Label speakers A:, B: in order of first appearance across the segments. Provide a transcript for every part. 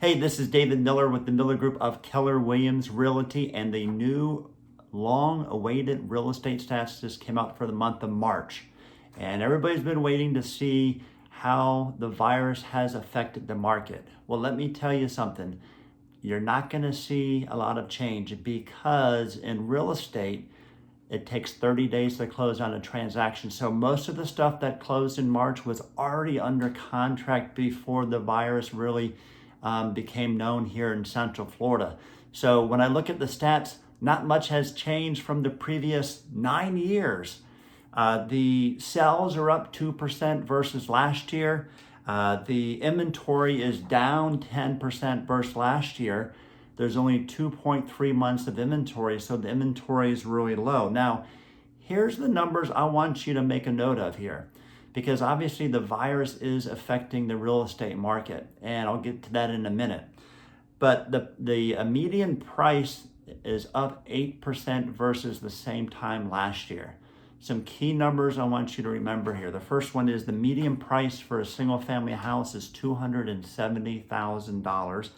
A: Hey, this is David Miller with the Miller Group of Keller Williams Realty, and the new long-awaited real estate stats just came out for the month of March. And everybody's been waiting to see how the virus has affected the market. Well, let me tell you something. You're not going to see a lot of change because in real estate, it takes 30 days to close on a transaction. So most of the stuff that closed in March was already under contract before the virus really became known here in Central Florida. So when I look at the stats, not much has changed from the previous 9 years. The sales are up 2% versus last year. The inventory is down 10% versus last year. There's only 2.3 months of inventory, so the inventory is really low. Now, here's the numbers I want you to make a note of here, because obviously the virus is affecting the real estate market, and I'll get to that in a minute. But the median price is up 8% versus the same time last year. Some key numbers I want you to remember here. The first one is the median price for a single family house is $270,000.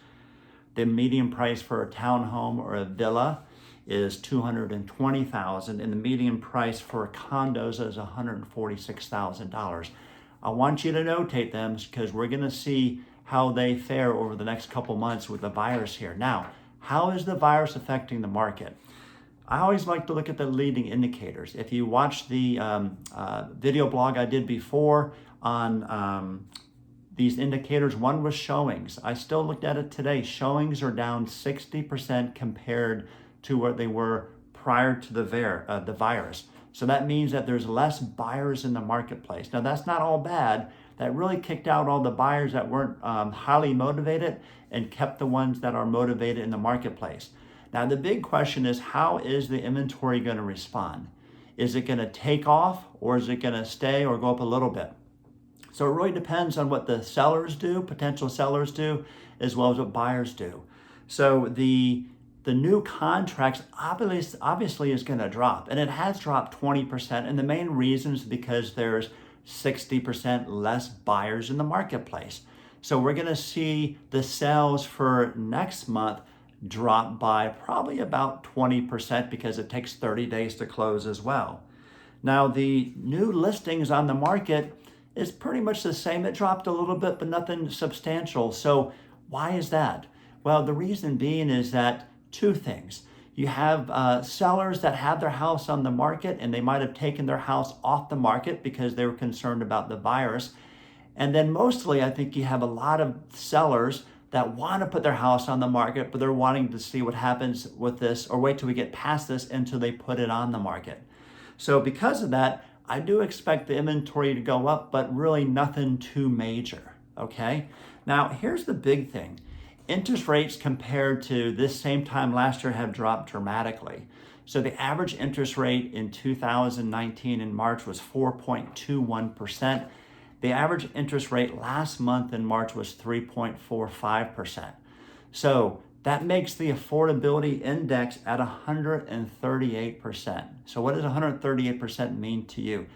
A: The median price for a townhome or a villa is $220,000, and the median price for condos is $146,000. I want you to notate them because we're going to see how they fare over the next couple months with the virus here. Now, how is the virus affecting the market? I always like to look at the leading indicators. If you watch the video blog I did before on these indicators, one was showings. I still looked at it today. Showings are down 60% compared to what they were prior to the virus. So that means that there's less buyers in the marketplace. Now that's not all bad. That really kicked out all the buyers that weren't highly motivated and kept the ones that are motivated in the marketplace. Now the big question is, how is the inventory going to respond? Is it going to take off, or is it going to stay or go up a little bit? So it really depends on what the sellers do, potential sellers do, as well as what buyers do. So the new contracts obviously is going to drop, and it has dropped 20%. And the main reason is because there's 60% less buyers in the marketplace. So we're going to see the sales for next month drop by probably about 20% because it takes 30 days to close as well. Now the new listings on the market is pretty much the same. It dropped a little bit, but nothing substantial. So why is that? Well, the reason being is that two things. You have sellers that have their house on the market, and they might have taken their house off the market because they were concerned about the virus. And then mostly, I think you have a lot of sellers that want to put their house on the market, but they're wanting to see what happens with this, or wait till we get past this until they put it on the market. So because of that, I do expect the inventory to go up, but really nothing too major, okay? Now, here's the big thing. Interest rates compared to this same time last year have dropped dramatically. So the average interest rate in 2019 in March was 4.21%. The average interest rate last month in March was 3.45%. So that makes the affordability index at 138%. So what does 138% mean to you?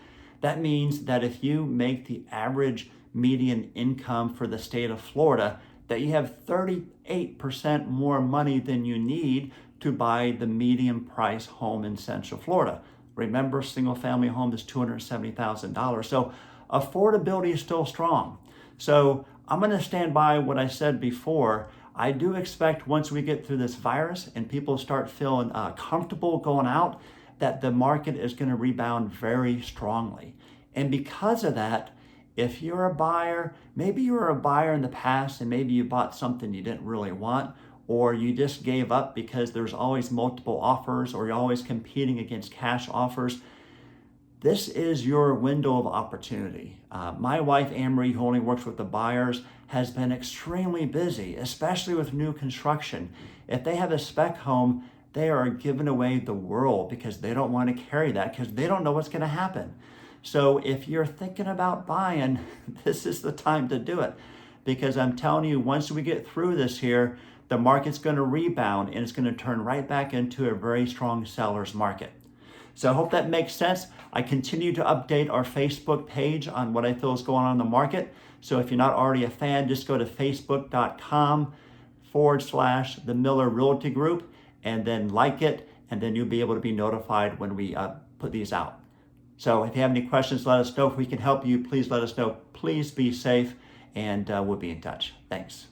A: That means that if you make the average median income for the state of Florida, that you have 38% more money than you need to buy the median price home in Central Florida. Remember, single family home is $270,000. So affordability is still strong. So I'm going to stand by what I said before. I do expect once we get through this virus and people start feeling comfortable going out, that the market is going to rebound very strongly. And because of that, if you're a buyer, maybe you were a buyer in the past and maybe you bought something you didn't really want, or you just gave up because there's always multiple offers, or you're always competing against cash offers, this is your window of opportunity. My wife, Anne-Marie, who only works with the buyers, has been extremely busy, especially with new construction. If they have a spec home, they are giving away the world because they don't want to carry that because they don't know what's going to happen. So if you're thinking about buying, this is the time to do it, because I'm telling you, once we get through this here, the market's going to rebound and it's going to turn right back into a very strong seller's market. So I hope that makes sense. I continue to update our Facebook page on what I feel is going on in the market. So if you're not already a fan, just go to facebook.com the Miller Realty Group, and then like it, and then you'll be able to be notified when we put these out. So if you have any questions, let us know. If we can help you, please let us know. Please be safe, and we'll be in touch. Thanks.